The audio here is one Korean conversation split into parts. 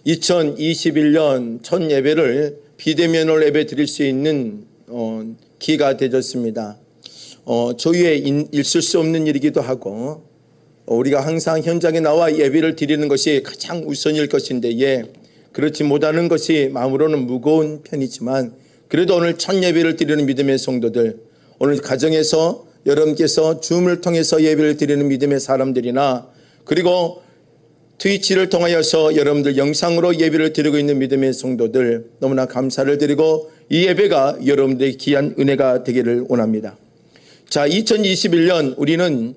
2021년 첫 예배를 비대면으로 예배 드릴 수 있는 기회가 되었습니다. 저희의 있을 수 없는 일이기도 하고 우리가 항상 현장에 나와 예배를 드리는 것이 가장 우선일 것인데 그렇지 못하는 것이 마음으로는 무거운 편이지만 그래도 오늘 첫 예배를 드리는 믿음의 성도들, 오늘 가정에서 여러분께서 줌을 통해서 예배를 드리는 믿음의 사람들이나 그리고 트위치를 통하여서 여러분들 영상으로 예배를 드리고 있는 믿음의 성도들 너무나 감사를 드리고 이 예배가 여러분들의 귀한 은혜가 되기를 원합니다. 자, 2021년 우리는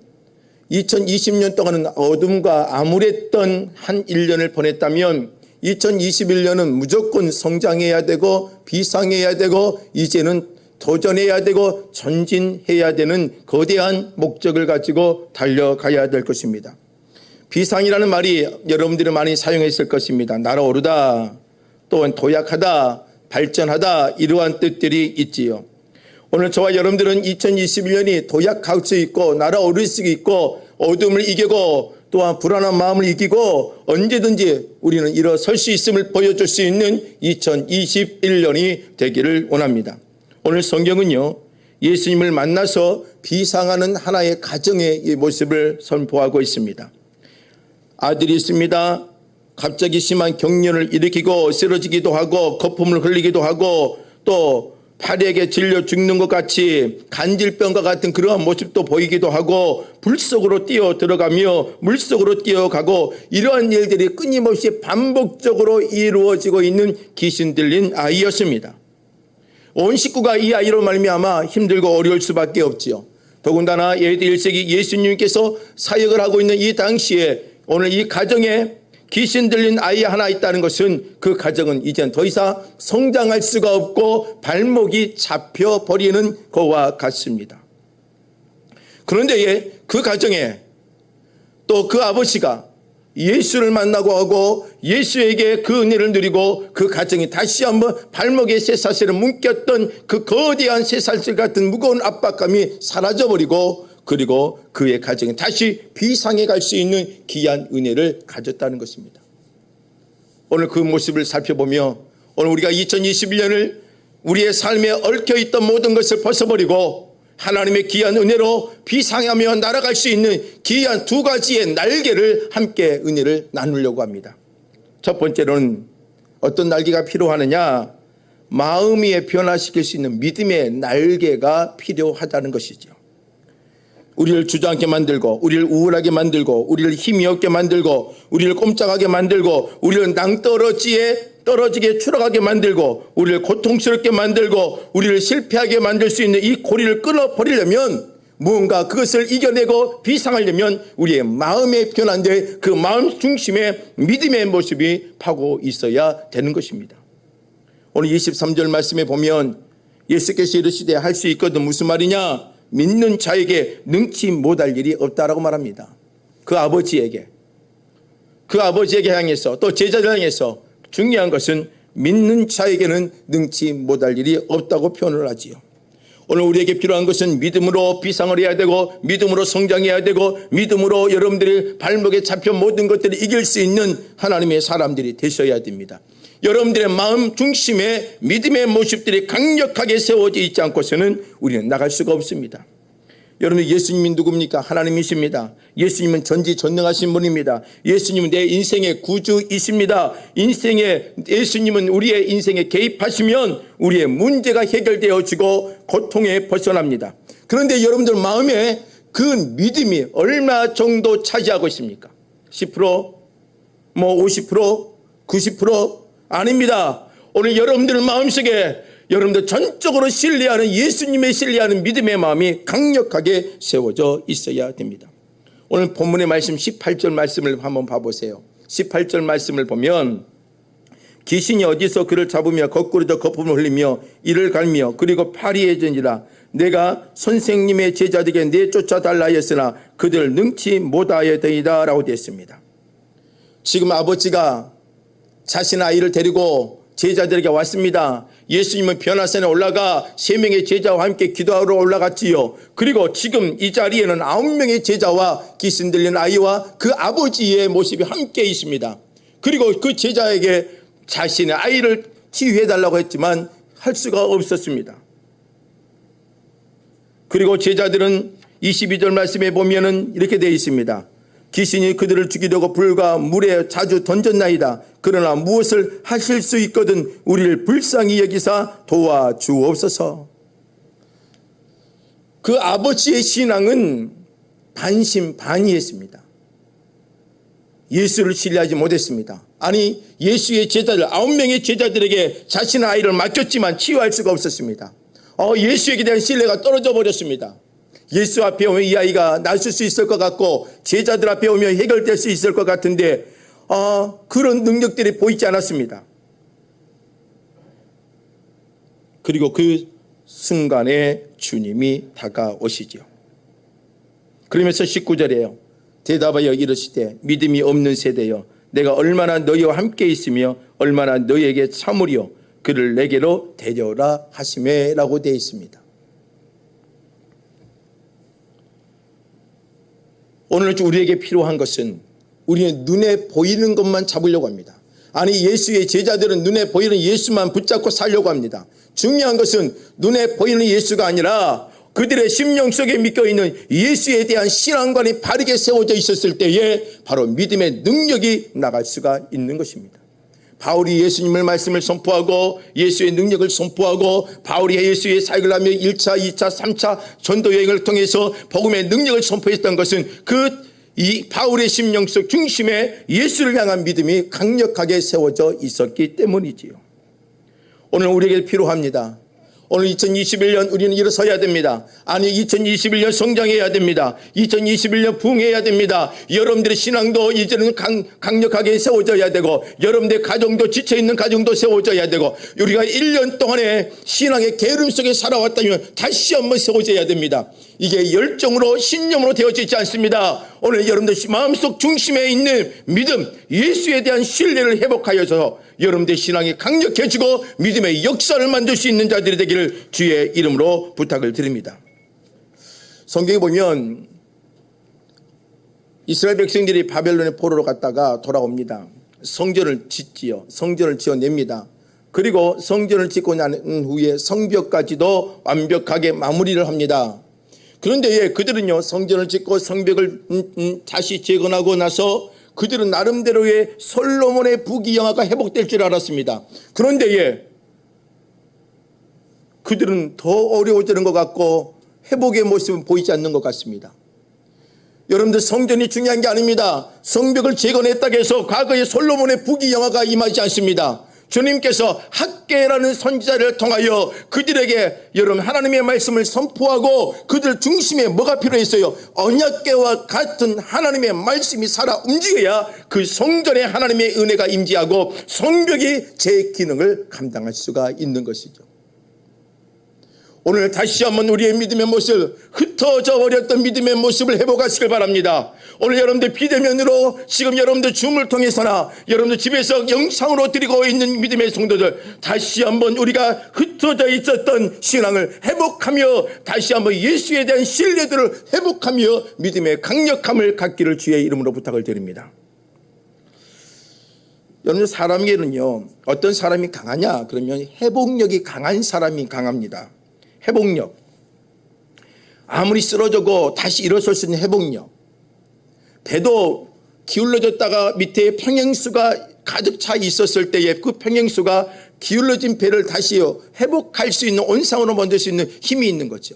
2020년 동안은 어둠과 암울했던 한 1년을 보냈다면 2021년은 무조건 성장해야 되고 비상해야 되고 이제는 도전해야 되고 전진해야 되는 거대한 목적을 가지고 달려가야 될 것입니다. 비상이라는 말이 여러분들이 많이 사용했을 것입니다. 날아오르다, 또는 도약하다, 발전하다 이러한 뜻들이 있지요. 오늘 저와 여러분들은 2021년이 도약할 수 있고 날아오를 수 있고 어둠을 이기고 또한 불안한 마음을 이기고 언제든지 우리는 일어설 수 있음을 보여줄 수 있는 2021년이 되기를 원합니다. 오늘 성경은요, 예수님을 만나서 비상하는 하나의 가정의 이 모습을 선포하고 있습니다. 아들이 있습니다. 갑자기 심한 경련을 일으키고 쓰러지기도 하고 거품을 흘리기도 하고 또 파리에게 질려 죽는 것 같이 간질병과 같은 그러한 모습도 보이기도 하고 불 속으로 뛰어 들어가며 물 속으로 뛰어가고 이러한 일들이 끊임없이 반복적으로 이루어지고 있는 귀신 들린 아이였습니다. 온 식구가 이 아이로 말미암아 힘들고 어려울 수밖에 없지요. 더군다나 AD 1세기 예수님께서 사역을 하고 있는 이 당시에 오늘 이 가정에 귀신 들린 아이 하나 있다는 것은 그 가정은 이젠 더 이상 성장할 수가 없고 발목이 잡혀버리는 것과 같습니다. 그런데 그 가정에 또 그 아버지가 예수를 만나고 하고 예수에게 그 은혜를 누리고 그 가정이 다시 한번 발목에 쇠사슬을 묶였던 그 거대한 쇠사슬 같은 무거운 압박감이 사라져버리고 그리고 그의 가정이 다시 비상에 갈 수 있는 귀한 은혜를 가졌다는 것입니다. 오늘 그 모습을 살펴보며 오늘 우리가 2021년을 우리의 삶에 얽혀있던 모든 것을 벗어버리고 하나님의 귀한 은혜로 비상하며 날아갈 수 있는 귀한 두 가지의 날개를 함께 은혜를 나누려고 합니다. 첫 번째로는 어떤 날개가 필요하느냐? 마음이 변화시킬 수 있는 믿음의 날개가 필요하다는 것이죠. 우리를 주저앉게 만들고 우리를 우울하게 만들고 우리를 힘이 없게 만들고 우리를 꼼짝하게 만들고 우리를 떨어지게 추락하게 만들고 우리를 고통스럽게 만들고 우리를 실패하게 만들 수 있는 이 고리를 끊어버리려면 무언가 그것을 이겨내고 비상하려면 우리의 마음의 변화인데 그 마음 중심에 믿음의 모습이 파고 있어야 되는 것입니다. 오늘 23절 말씀에 보면 예수께서 이르시되 할 수 있거든 무슨 말이냐? 믿는 자에게 능치 못할 일이 없다라고 말합니다. 그 아버지에게 향해서 또 제자들 향해서 중요한 것은 믿는 자에게는 능치 못할 일이 없다고 표현을 하지요. 오늘 우리에게 필요한 것은 믿음으로 비상을 해야 되고 믿음으로 성장해야 되고 믿음으로 여러분들이 발목에 잡혀 모든 것들을 이길 수 있는 하나님의 사람들이 되셔야 됩니다. 여러분들의 마음 중심에 믿음의 모습들이 강력하게 세워져 있지 않고서는 우리는 나갈 수가 없습니다. 여러분, 예수님이 누굽니까? 하나님이십니다. 예수님은 전지전능하신 분입니다. 예수님은 내 인생의 구주이십니다. 예수님은 우리의 인생에 개입하시면 우리의 문제가 해결되어지고 고통에 벗어납니다. 그런데 여러분들 마음에 그 믿음이 얼마 정도 차지하고 있습니까? 10%? 50%? 90%? 아닙니다. 오늘 여러분들 마음속에 여러분들 전적으로 신뢰하는 예수님의 신뢰하는 믿음의 마음이 강력하게 세워져 있어야 됩니다. 오늘 본문의 말씀 18절 말씀을 한번 봐보세요. 18절 말씀을 보면 귀신이 어디서 그를 잡으며 거꾸로도 거품을 흘리며 이를 갈며 그리고 파리해지니라. 내가 선생님의 제자들에게 내쫓아달라 하였으나 그들 능치 못하였더이다 라고 되어 있습니다. 지금 아버지가 자신의 아이를 데리고 제자들에게 왔습니다. 예수님은 변화산에 올라가 3명의 제자와 함께 기도하러 올라갔지요. 그리고 지금 이 자리에는 9명의 제자와 귀신 들린 아이와 그 아버지의 모습이 함께 있습니다. 그리고 그 제자에게 자신의 아이를 치유해달라고 했지만 할 수가 없었습니다. 그리고 제자들은 22절 말씀에 보면은 이렇게 되어 있습니다. 귀신이 그들을 죽이려고 불과 물에 자주 던졌나이다. 그러나 무엇을 하실 수 있거든 우리를 불쌍히 여기사 도와주옵소서. 그 아버지의 신앙은 반신반의했습니다. 예수를 신뢰하지 못했습니다. 아니, 예수의 제자들 9명의 제자들에게 자신의 아이를 맡겼지만 치유할 수가 없었습니다. 예수에게 대한 신뢰가 떨어져 버렸습니다. 예수 앞에 오면 이 아이가 낫을 수 있을 것 같고 제자들 앞에 오면 해결될 수 있을 것 같은데 그런 능력들이 보이지 않았습니다. 그리고 그 순간에 주님이 다가오시죠. 그러면서 19절에요. 대답하여 이르시되 믿음이 없는 세대여 내가 얼마나 너희와 함께 있으며 얼마나 너희에게 참으리요 그를 내게로 데려오라 하시매 라고 되어 있습니다. 오늘 우리에게 필요한 것은 우리는 눈에 보이는 것만 잡으려고 합니다. 아니, 예수의 제자들은 눈에 보이는 예수만 붙잡고 살려고 합니다. 중요한 것은 눈에 보이는 예수가 아니라 그들의 심령 속에 믿겨있는 예수에 대한 신앙관이 바르게 세워져 있었을 때에 바로 믿음의 능력이 나갈 수가 있는 것입니다. 바울이 예수님의 말씀을 선포하고 예수의 능력을 선포하고 바울이 예수의 사역을 하며 1차, 2차, 3차 전도 여행을 통해서 복음의 능력을 선포했던 것은 이 바울의 심령 속 중심에 예수를 향한 믿음이 강력하게 세워져 있었기 때문이지요. 오늘 우리에게 필요합니다. 오늘 2021년 우리는 일어서야 됩니다. 아니, 2021년 성장해야 됩니다. 2021년 부흥해야 됩니다. 여러분들의 신앙도 이제는 강력하게 세워져야 되고 여러분들의 가정도 지쳐있는 가정도 세워져야 되고 우리가 1년 동안의 신앙의 게으름 속에 살아왔다면 다시 한번 세워져야 됩니다. 이게 열정으로 신념으로 되어져 있지 않습니다. 오늘 여러분들 마음속 중심에 있는 믿음, 예수에 대한 신뢰를 회복하여서 여러분들의 신앙이 강력해지고 믿음의 역사를 만들 수 있는 자들이 되기를 주의 이름으로 부탁을 드립니다. 성경에 보면 이스라엘 백성들이 바벨론의 포로로 갔다가 돌아옵니다. 성전을 짓지요. 성전을 지어냅니다. 그리고 성전을 짓고 난 후에 성벽까지도 완벽하게 마무리를 합니다. 그런데 그들은요, 성전을 짓고 성벽을 다시 재건하고 나서 그들은 나름대로의 솔로몬의 부귀영화가 회복될 줄 알았습니다. 그런데 그들은 더 어려워지는 것 같고 회복의 모습은 보이지 않는 것 같습니다. 여러분들, 성전이 중요한 게 아닙니다. 성벽을 재건했다고 해서 과거의 솔로몬의 부귀영화가 임하지 않습니다. 주님께서 학개라는 선지자를 통하여 그들에게 여러분 하나님의 말씀을 선포하고 그들 중심에 뭐가 필요했어요? 언약궤와 같은 하나님의 말씀이 살아 움직여야 그 성전에 하나님의 은혜가 임재하고 성벽이 제 기능을 감당할 수가 있는 것이죠. 오늘 다시 한번 우리의 믿음의 모습, 흩어져 버렸던 믿음의 모습을 회복하시길 바랍니다. 오늘 여러분들 비대면으로 지금 여러분들 줌을 통해서나 여러분들 집에서 영상으로 드리고 있는 믿음의 성도들, 다시 한번 우리가 흩어져 있었던 신앙을 회복하며 다시 한번 예수에 대한 신뢰들을 회복하며 믿음의 강력함을 갖기를 주의 이름으로 부탁을 드립니다. 여러분, 사람에게는요, 어떤 사람이 강하냐 그러면 회복력이 강한 사람이 강합니다. 회복력, 아무리 쓰러져도 다시 일어설 수 있는 회복력. 배도 기울어졌다가 밑에 평행수가 가득 차 있었을 때에 그 평행수가 기울어진 배를 다시 회복할 수 있는, 온상으로 만들 수 있는 힘이 있는 거죠.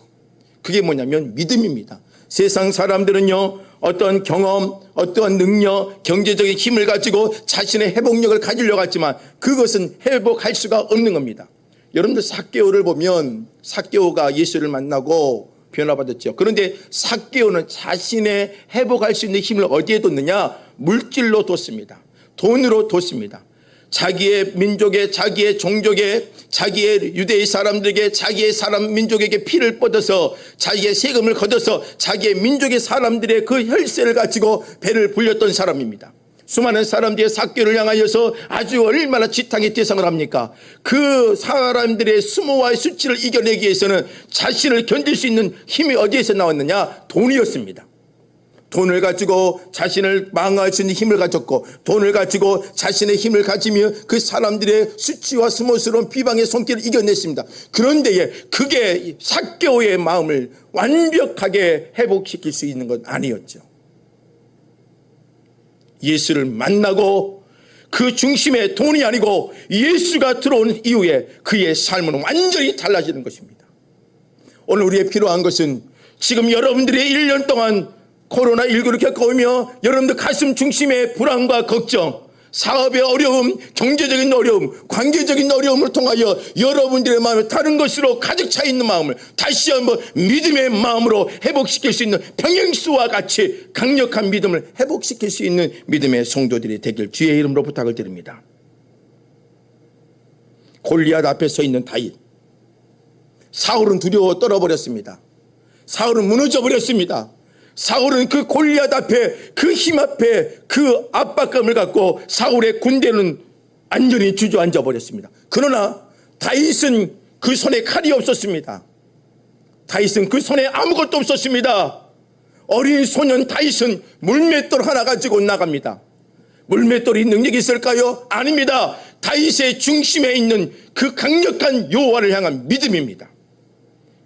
그게 뭐냐면 믿음입니다. 세상 사람들은요, 어떤 경험, 어떠한 능력, 경제적인 힘을 가지고 자신의 회복력을 가지려고 하지만 그것은 회복할 수가 없는 겁니다. 여러분들 삭개오를 보면 삭개오가 예수를 만나고 변화받았죠. 그런데 삭개오는 자신의 회복할 수 있는 힘을 어디에 뒀느냐? 물질로 뒀습니다. 돈으로 뒀습니다. 자기의 민족에, 자기의 종족에, 자기의 유대의 사람들에게, 자기의 사람 민족에게 피를 뻗어서 자기의 세금을 걷어서 자기의 민족의 사람들의 그 혈세를 가지고 배를 불렸던 사람입니다. 수많은 사람들이 삭개오를 향하여서 아주 얼마나 지탕의 대상을 합니까? 그 사람들의 수모와 수치를 이겨내기 위해서는 자신을 견딜 수 있는 힘이 어디에서 나왔느냐? 돈이었습니다. 돈을 가지고 자신을 망할 수 있는 힘을 가졌고, 돈을 가지고 자신의 힘을 가지며 그 사람들의 수치와 스모스러운 비방의 손길을 이겨냈습니다. 그런데 그게 삭개오의 마음을 완벽하게 회복시킬 수 있는 건 아니었죠. 예수를 만나고 그 중심에 돈이 아니고 예수가 들어온 이후에 그의 삶은 완전히 달라지는 것입니다. 오늘 우리의 필요한 것은 지금 여러분들의 1년 동안 코로나19를 겪어오며 여러분들 가슴 중심의 불안과 걱정, 사업의 어려움, 경제적인 어려움, 관계적인 어려움을 통하여 여러분들의 마음에 다른 것으로 가득 차 있는 마음을 다시 한번 믿음의 마음으로 회복시킬 수 있는 평행수와 같이 강력한 믿음을 회복시킬 수 있는 믿음의 성도들이 되길 주의 이름으로 부탁을 드립니다. 골리앗 앞에 서 있는 다윗, 사울은 두려워 떨어버렸습니다. 사울은 무너져 버렸습니다. 사울은 그 골리앗 앞에, 그 힘 앞에 그 압박감을 갖고 사울의 군대는 완전히 주저앉아 버렸습니다. 그러나 다윗은 그 손에 칼이 없었습니다. 다윗은 그 손에 아무것도 없었습니다. 어린 소년 다윗은 물맷돌 하나 가지고 나갑니다. 물맷돌이 능력이 있을까요? 아닙니다. 다윗의 중심에 있는 그 강력한 여호와를 향한 믿음입니다.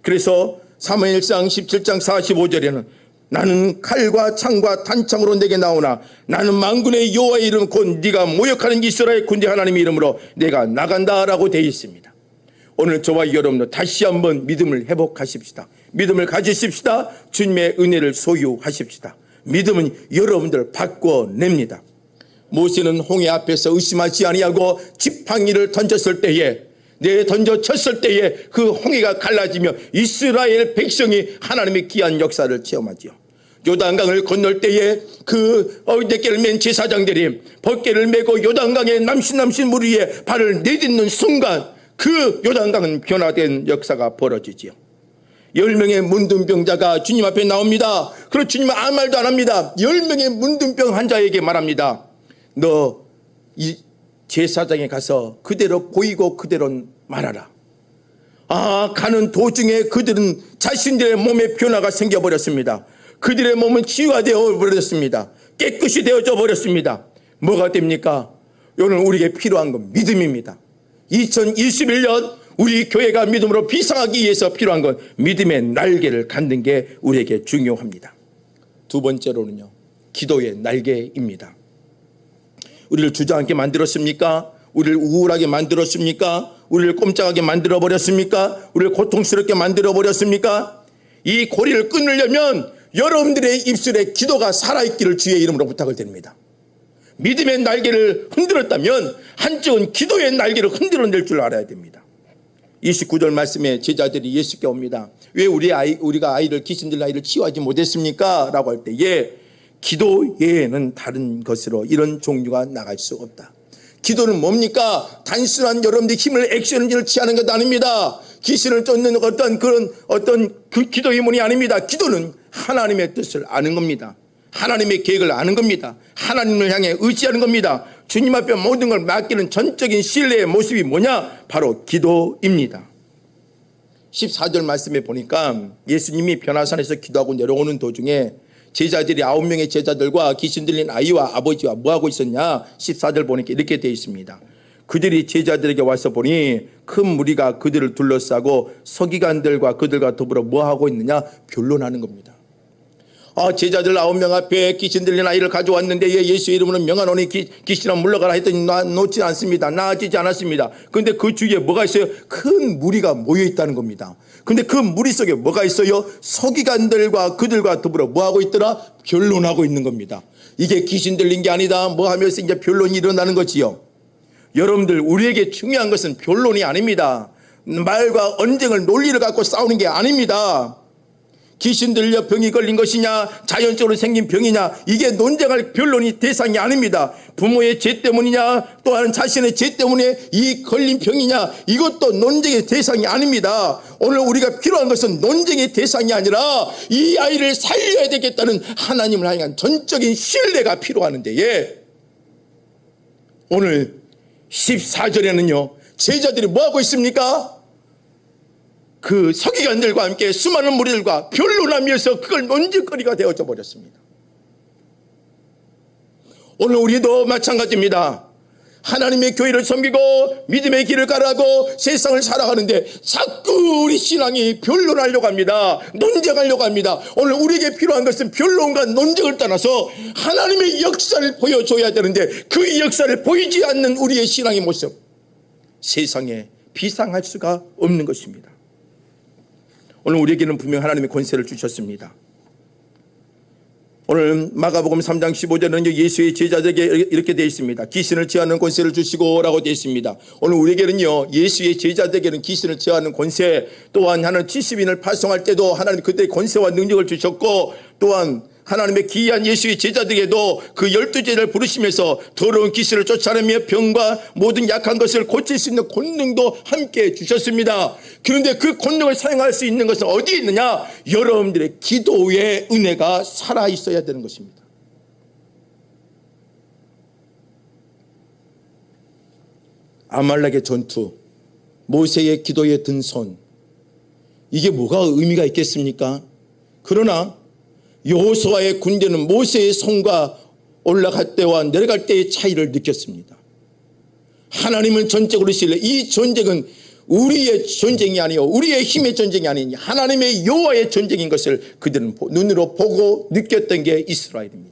그래서 사무엘상 17장 45절에는 나는 칼과 창과 단창으로 내게 나오나 나는 만군의 여호와의 이름 곧 네가 모욕하는 이스라엘 군대 하나님의 이름으로 내가 나간다라고 되어 있습니다. 오늘 저와 여러분도 다시 한번 믿음을 회복하십시다. 믿음을 가지십시다. 주님의 은혜를 소유하십시다. 믿음은 여러분들을 바꿔냅니다. 모세는 홍해 앞에서 의심하지 아니하고 지팡이를 던졌을 때에, 던져쳤을 때에 그 홍해가 갈라지며 이스라엘 백성이 하나님의 귀한 역사를 체험하지요. 요단강을 건널 때에 그 어깨를 맨 제사장들이 벗개를 메고 요단강의 남신 물 위에 발을 내딛는 순간 그 요단강은 변화된 역사가 벌어지지요. 10명의 문둥병자가 주님 앞에 나옵니다. 그리고 주님은 아무 말도 안 합니다. 10명의 문둥병 환자에게 말합니다. 너 이 제사장에 가서 그대로 보이고 그대로 말하라. 가는 도중에 그들은 자신들의 몸에 변화가 생겨버렸습니다. 그들의 몸은 치유가 되어버렸습니다. 깨끗이 되어져 버렸습니다. 뭐가 됩니까? 오늘 우리에게 필요한 건 믿음입니다. 2021년 우리 교회가 믿음으로 비상하기 위해서 필요한 건 믿음의 날개를 갖는 게 우리에게 중요합니다. 두 번째로는요, 기도의 날개입니다. 우리를 주저앉게 만들었습니까? 우리를 우울하게 만들었습니까? 우리를 꼼짝하게 만들어버렸습니까? 우리를 고통스럽게 만들어버렸습니까? 이 고리를 끊으려면 여러분들의 입술에 기도가 살아있기를 주의 이름으로 부탁을 드립니다. 믿음의 날개를 흔들었다면 한쪽은 기도의 날개를 흔들어낼 줄 알아야 됩니다. 29절 말씀에 제자들이 예수께 옵니다. 왜 우리가 귀신 들린 아이를 치유하지 못했습니까? 라고 할 때에 기도 외에는 다른 것으로 이런 종류가 나갈 수 없다. 기도는 뭡니까? 단순한 여러분들의 힘을 액션을 취하는 것 아닙니다. 귀신을 쫓는 어떤 그 기도의 문이 아닙니다. 기도는 하나님의 뜻을 아는 겁니다. 하나님의 계획을 아는 겁니다. 하나님을 향해 의지하는 겁니다. 주님 앞에 모든 걸 맡기는 전적인 신뢰의 모습이 뭐냐? 바로 기도입니다. 14절 말씀에 보니까 예수님이 변화산에서 기도하고 내려오는 도중에 제자들이 9명의 제자들과 귀신 들린 아이와 아버지와 뭐하고 있었냐? 14절 보니까 이렇게 되어 있습니다. 그들이 제자들에게 와서 보니 큰 무리가 그들을 둘러싸고 서기관들과 그들과 더불어 뭐하고 있느냐? 변론하는 겁니다. 제자들 9명 앞에 귀신 들린 아이를 가져왔는데 예수의 이름으로 명하노니 귀신아 물러가라 했더니 놓지 않습니다. 나아지지 않았습니다. 그런데 그 주위에 뭐가 있어요? 큰 무리가 모여 있다는 겁니다. 근데 그 무리 속에 뭐가 있어요? 서기관들과 그들과 더불어 뭐하고 있더라? 변론하고 있는 겁니다. 이게 귀신 들린 게 아니다 뭐 하면서 이제 변론이 일어나는 거지요. 여러분들, 우리에게 중요한 것은 변론이 아닙니다. 말과 언쟁을 논리를 갖고 싸우는 게 아닙니다. 귀신 들려 병이 걸린 것이냐, 자연적으로 생긴 병이냐, 이게 논쟁할 변론이 대상이 아닙니다. 부모의 죄 때문이냐, 또한 자신의 죄 때문에 이 걸린 병이냐, 이것도 논쟁의 대상이 아닙니다. 오늘 우리가 필요한 것은 논쟁의 대상이 아니라 이 아이를 살려야 되겠다는 하나님을 향한 전적인 신뢰가 필요하는데, 오늘 14절에는요 제자들이 뭐하고 있습니까? 그 서기관들과 함께 수많은 무리들과 변론하면서 그걸 논쟁거리가 되어져 버렸습니다. 오늘 우리도 마찬가지입니다. 하나님의 교회를 섬기고 믿음의 길을 가라고 세상을 살아가는데 자꾸 우리 신앙이 변론하려고 합니다. 논쟁하려고 합니다. 오늘 우리에게 필요한 것은 변론과 논쟁을 떠나서 하나님의 역사를 보여줘야 되는데 그 역사를 보이지 않는 우리의 신앙의 모습, 세상에 비상할 수가 없는 것입니다. 오늘 우리에게는 분명 하나님의 권세를 주셨습니다. 오늘 마가복음 3장 15절에는 예수의 제자들에게 이렇게 되어 있습니다. 귀신을 제하는 권세를 주시고 라고 되어 있습니다. 오늘 우리에게는요, 예수의 제자들에게는 귀신을 제하는 권세, 또한 하나님 70인을 파송할 때도 하나님 그때의 권세와 능력을 주셨고, 또한 하나님의 귀한 예수의 제자들에게도 그 12제자를 부르시면서 더러운 귀신을 쫓아내며 병과 모든 약한 것을 고칠 수 있는 권능도 함께 주셨습니다. 그런데 그 권능을 사용할 수 있는 것은 어디에 있느냐? 여러분들의 기도의 은혜가 살아있어야 되는 것입니다. 아말렉의 전투, 모세의 기도에 든 손, 이게 뭐가 의미가 있겠습니까? 그러나 여호수아의 군대는 모세의 손과 올라갈 때와 내려갈 때의 차이를 느꼈습니다. 하나님은 전적으로 신뢰. 이 전쟁은 우리의 전쟁이 아니요 우리의 힘의 전쟁이 아니니 하나님의 여호와의 전쟁인 것을 그들은 눈으로 보고 느꼈던 게 이스라엘입니다.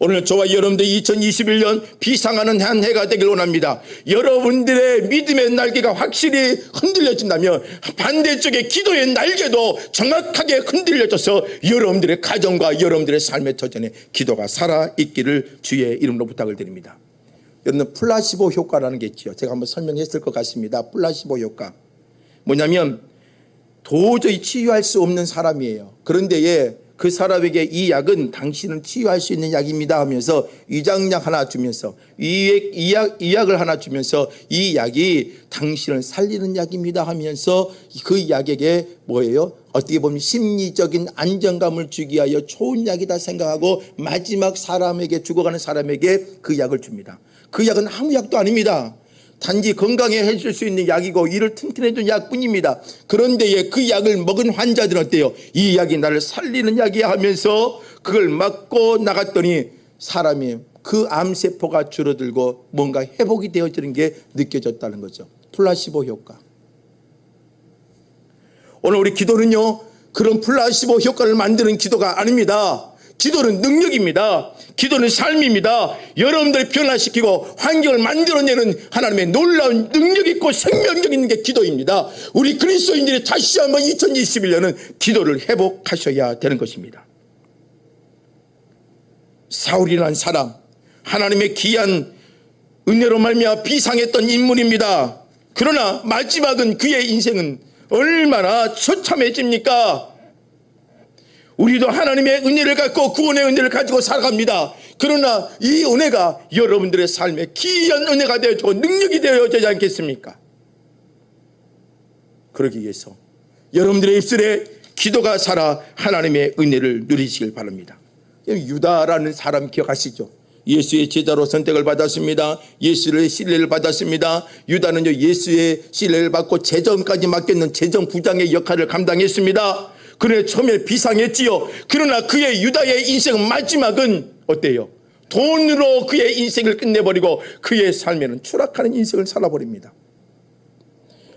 오늘 저와 여러분들이 2021년 비상하는 한 해가 되길 원합니다. 여러분들의 믿음의 날개가 확실히 흔들려진다면 반대쪽의 기도의 날개도 정확하게 흔들려져서 여러분들의 가정과 여러분들의 삶의 터전에 기도가 살아있기를 주의 이름으로 부탁을 드립니다. 여러분, 플라시보 효과라는 게 있죠. 제가 한번 설명했을 것 같습니다. 플라시보 효과. 뭐냐면 도저히 치유할 수 없는 사람이에요. 그런데 그 사람에게 이 약은 당신은 치유할 수 있는 약입니다 하면서 위장약 하나 주면서 이 약을 하나 주면서 이 약이 당신을 살리는 약입니다 하면서 그 약에게 뭐예요? 어떻게 보면 심리적인 안정감을 주기 위하여 좋은 약이다 생각하고 마지막 사람에게 죽어가는 사람에게 그 약을 줍니다. 그 약은 아무 약도 아닙니다. 단지 건강에 해줄 수 있는 약이고 이를 튼튼해준 약뿐입니다. 그런데 그 약을 먹은 환자들은 어때요? 이 약이 나를 살리는 약이야 하면서 그걸 맞고 나갔더니 사람이 그 암세포가 줄어들고 뭔가 회복이 되어지는 게 느껴졌다는 거죠. 플라시보 효과. 오늘 우리 기도는요, 그런 플라시보 효과를 만드는 기도가 아닙니다. 기도는 능력입니다. 기도는 삶입니다. 여러분들을 변화시키고 환경을 만들어내는 하나님의 놀라운 능력 있고 생명력 있는 게 기도입니다. 우리 그리스도인들이 다시 한번 2021년은 기도를 회복하셔야 되는 것입니다. 사울이라는 사람, 하나님의 귀한 은혜로 말미암아 비상했던 인물입니다. 그러나 마지막은 그의 인생은 얼마나 처참해집니까? 우리도 하나님의 은혜를 갖고 구원의 은혜를 가지고 살아갑니다. 그러나 이 은혜가 여러분들의 삶에 귀한 은혜가 되어지고 능력이 되어지지 않겠습니까? 그러기 위해서 여러분들의 입술에 기도가 살아 하나님의 은혜를 누리시길 바랍니다. 유다라는 사람 기억하시죠? 예수의 제자로 선택을 받았습니다. 예수의 신뢰를 받았습니다. 유다는요, 예수의 신뢰를 받고 재정까지 맡겼는 재정부장의 역할을 감당했습니다. 그래 처음에 비상했지요. 그러나 그의 유다의 인생은 마지막은 어때요? 돈으로 그의 인생을 끝내버리고 그의 삶에는 추락하는 인생을 살아버립니다.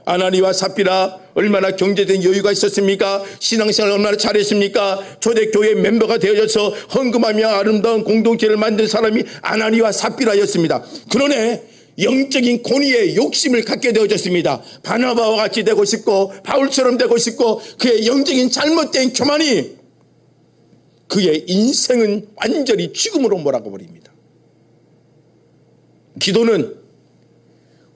아나니와 삽비라 얼마나 경제적인 여유가 있었습니까? 신앙생활 얼마나 잘했습니까? 초대교회 멤버가 되어져서 헌금하며 아름다운 공동체를 만든 사람이 아나니와 삽비라였습니다. 그러네 영적인 권위에 욕심을 갖게 되어졌습니다. 바나바와 같이 되고 싶고 바울처럼 되고 싶고 그의 영적인 잘못된 교만이 그의 인생은 완전히 죽음으로 몰아가 버립니다. 기도는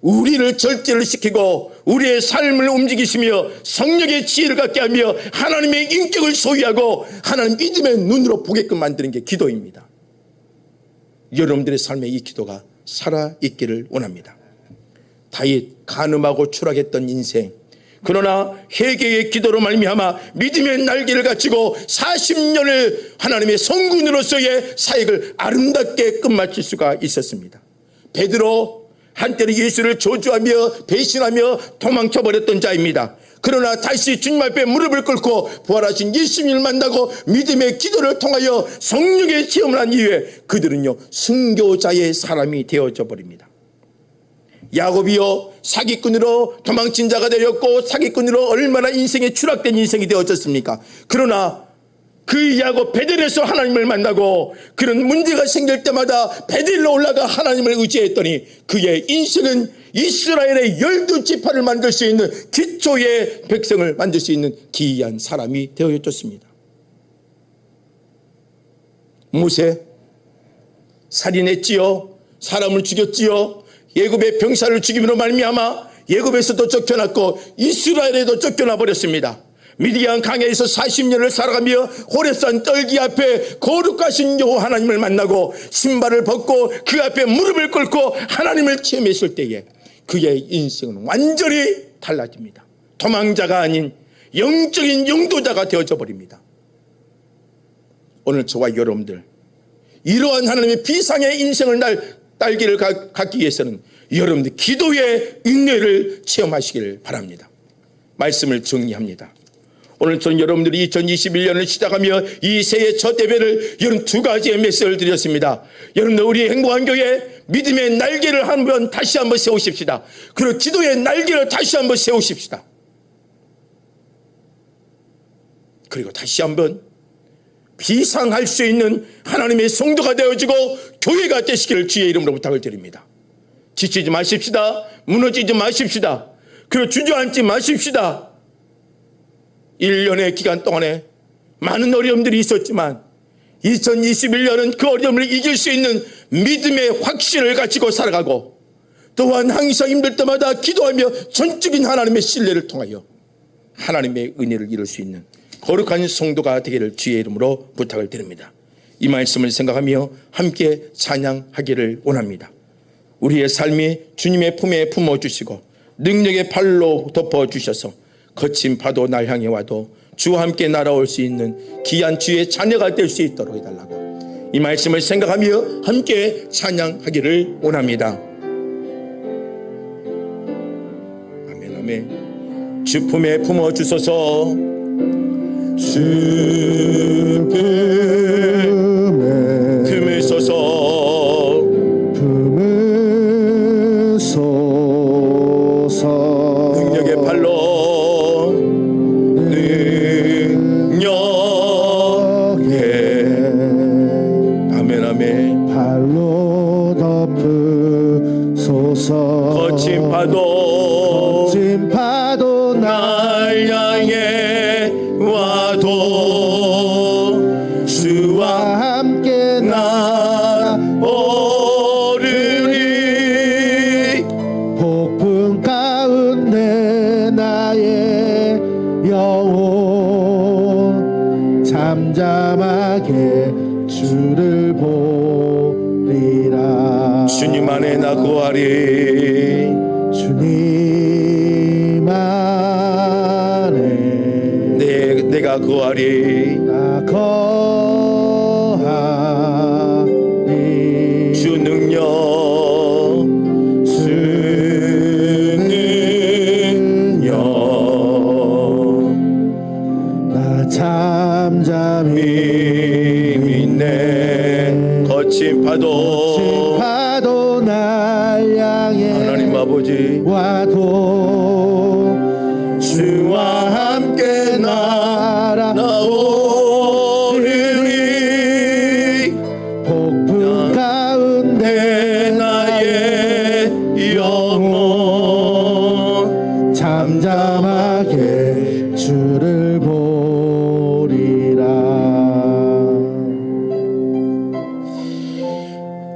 우리를 절제를 시키고 우리의 삶을 움직이시며 성령의 지혜를 갖게 하며 하나님의 인격을 소유하고 하나님 믿음의 눈으로 보게끔 만드는 게 기도입니다. 여러분들의 삶에 이 기도가 살아있기를 원합니다. 다윗 간음하고 추락했던 인생, 그러나 회개의 기도로 말미암아 믿음의 날개를 갖추고 40년을 하나님의 성군으로서의 사역을 아름답게 끝마칠 수가 있었습니다. 베드로 한때는 예수를 저주하며 배신하며 도망쳐버렸던 자입니다. 그러나 다시 주님 앞에 무릎을 꿇고 부활하신 예수님을 만나고 믿음의 기도를 통하여 성령의 체험을 한 이후에 그들은요 순교자의 사람이 되어져 버립니다. 야곱이요 사기꾼으로 도망친 자가 되었고 사기꾼으로 얼마나 인생에 추락된 인생이 되어졌습니까? 그러나 그 야곱 베델에서 하나님을 만나고 그런 문제가 생길 때마다 베델로 올라가 하나님을 의지했더니 그의 인생은 이스라엘의 12지파를 만들 수 있는 기초의 백성을 만들 수 있는 기이한 사람이 되어졌습니다. 모세 살인했지요. 사람을 죽였지요. 애굽의 병사를 죽임으로 말미암아 애굽에서도 쫓겨났고 이스라엘에도 쫓겨나 버렸습니다. 미디안 강에서 40년을 살아가며 호렙산 떨기 앞에 거룩하신 여호와 하나님을 만나고 신발을 벗고 그 앞에 무릎을 꿇고 하나님을 체험했을 때에 그의 인생은 완전히 달라집니다. 도망자가 아닌 영적인 용도자가 되어져 버립니다. 오늘 저와 여러분들 이러한 하나님의 비상의 인생을 딸기를 갖기 위해서는 여러분들 기도의 인내를 체험하시기를 바랍니다. 말씀을 정리합니다. 오늘 저는 여러분들이 2021년을 시작하며 이 새해 첫 예배를 여러분 두 가지의 메시지를 드렸습니다. 여러분들 우리 행복한 교회 믿음의 날개를 다시 한번 세우십시다. 그리고 기도의 날개를 다시 한번 세우십시다. 그리고 다시 한번 비상할 수 있는 하나님의 성도가 되어지고 교회가 되시기를 주의 이름으로 부탁을 드립니다. 지치지 마십시다. 무너지지 마십시다. 그리고 주저앉지 마십시다. 1년의 기간 동안에 많은 어려움들이 있었지만 2021년은 그 어려움을 이길 수 있는 믿음의 확신을 가지고 살아가고 또한 항상 힘들 때마다 기도하며 전적인 하나님의 신뢰를 통하여 하나님의 은혜를 이룰 수 있는 거룩한 성도가 되기를 주의 이름으로 부탁을 드립니다. 이 말씀을 생각하며 함께 찬양하기를 원합니다. 우리의 삶이 주님의 품에 품어주시고 능력의 팔로 덮어주셔서 거친 파도 날 향해 와도 주와 함께 날아올 수 있는 귀한 주의 자녀가 될 수 있도록 해달라고 이 말씀을 생각하며 함께 찬양하기를 원합니다. 아멘 아멘. 주 품에 품어주소서. 주 품에 서서 능력의 팔로 거친 파도 날 향해 와도 주와 함께 나오르니 폭풍 가운데 나의 영혼 잠잠하게 주를 보리라. 주님 안에 나 구하리. 주님 안에 내가 구하리. 나 거하리. 주 능력 나 잠잠히 믿네. 거친 파도 날 향해 하나님 아버지 와도 주와 함께 나오리니 폭풍 가운데 나의 영혼 잠잠하게 주를 보리라.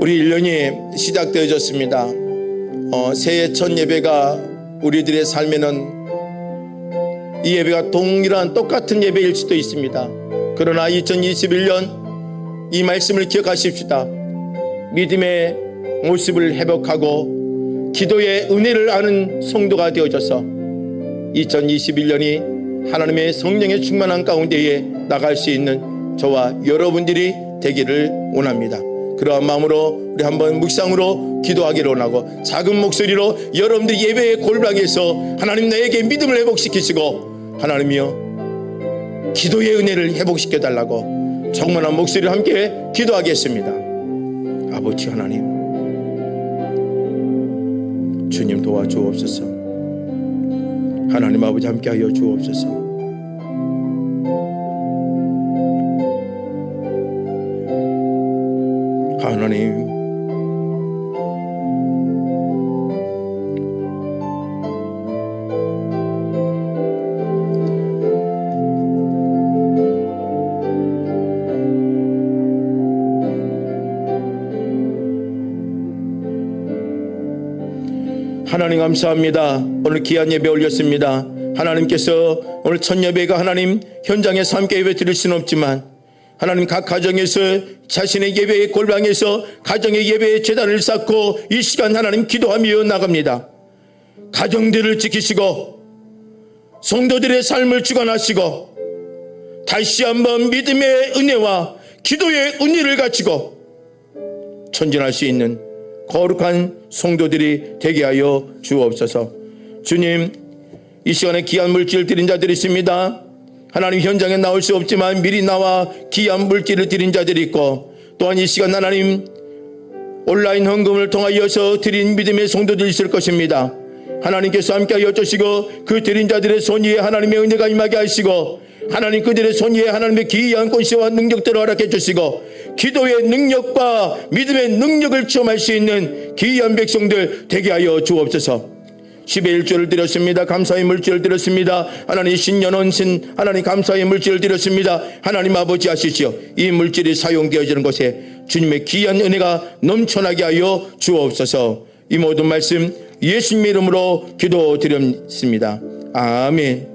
우리 1년이 시작되어졌습니다. 새해 첫 예배가 우리들의 삶에는 이 예배가 동일한 똑같은 예배일 수도 있습니다. 그러나 2021년 이 말씀을 기억하십시다. 믿음의 모습을 회복하고 기도의 은혜를 아는 성도가 되어져서 2021년이 하나님의 성령의 충만한 가운데에 나갈 수 있는 저와 여러분들이 되기를 원합니다. 그러한 마음으로 우리 한번 묵상으로 기도하기를 원하고, 작은 목소리로 여러분들 예배의 골방에서 하나님 나에게 믿음을 회복시키시고 하나님이여 기도의 은혜를 회복시켜 달라고 정만한 목소리로 함께 기도하겠습니다. 아버지 하나님, 주님 도와주옵소서. 하나님 아버지 함께하여 주옵소서. 하나님, 하나님 감사합니다. 오늘 귀한 예배 올렸습니다. 하나님께서 오늘 첫 예배가 하나님 현장에서 함께 예배 드릴 수는 없지만 하나님 각 가정에서 자신의 예배의 골방에서 가정의 예배의 제단을 쌓고 이 시간 하나님 기도하며 나갑니다. 가정들을 지키시고 성도들의 삶을 주관하시고 다시 한번 믿음의 은혜와 기도의 은혜를 가지고 전진할 수 있는 거룩한 성도들이 되게 하여 주옵소서. 주님, 이 시간에 귀한 물질을 드린 자들이 있습니다. 하나님 현장에 나올 수 없지만 미리 나와 귀한 물질을 드린 자들이 있고, 또한 이 시간 하나님 온라인 헌금을 통하여서 드린 믿음의 성도들이 있을 것입니다. 하나님께서 함께하여 주시고 그 드린 자들의 손 위에 하나님의 은혜가 임하게 하시고 하나님 그들의 손 위에 하나님의 귀한 권세와 능력들을 허락해 주시고 기도의 능력과 믿음의 능력을 체험할 수 있는 귀한 백성들 되게 하여 주옵소서. 10의 1조를 드렸습니다. 감사의 물질을 드렸습니다. 하나님 신년원신 하나님 감사의 물질을 드렸습니다. 하나님 아버지 하시지요, 이 물질이 사용되어지는 것에 주님의 귀한 은혜가 넘쳐나게 하여 주옵소서. 이 모든 말씀 예수님의 이름으로 기도드렸습니다. 아멘.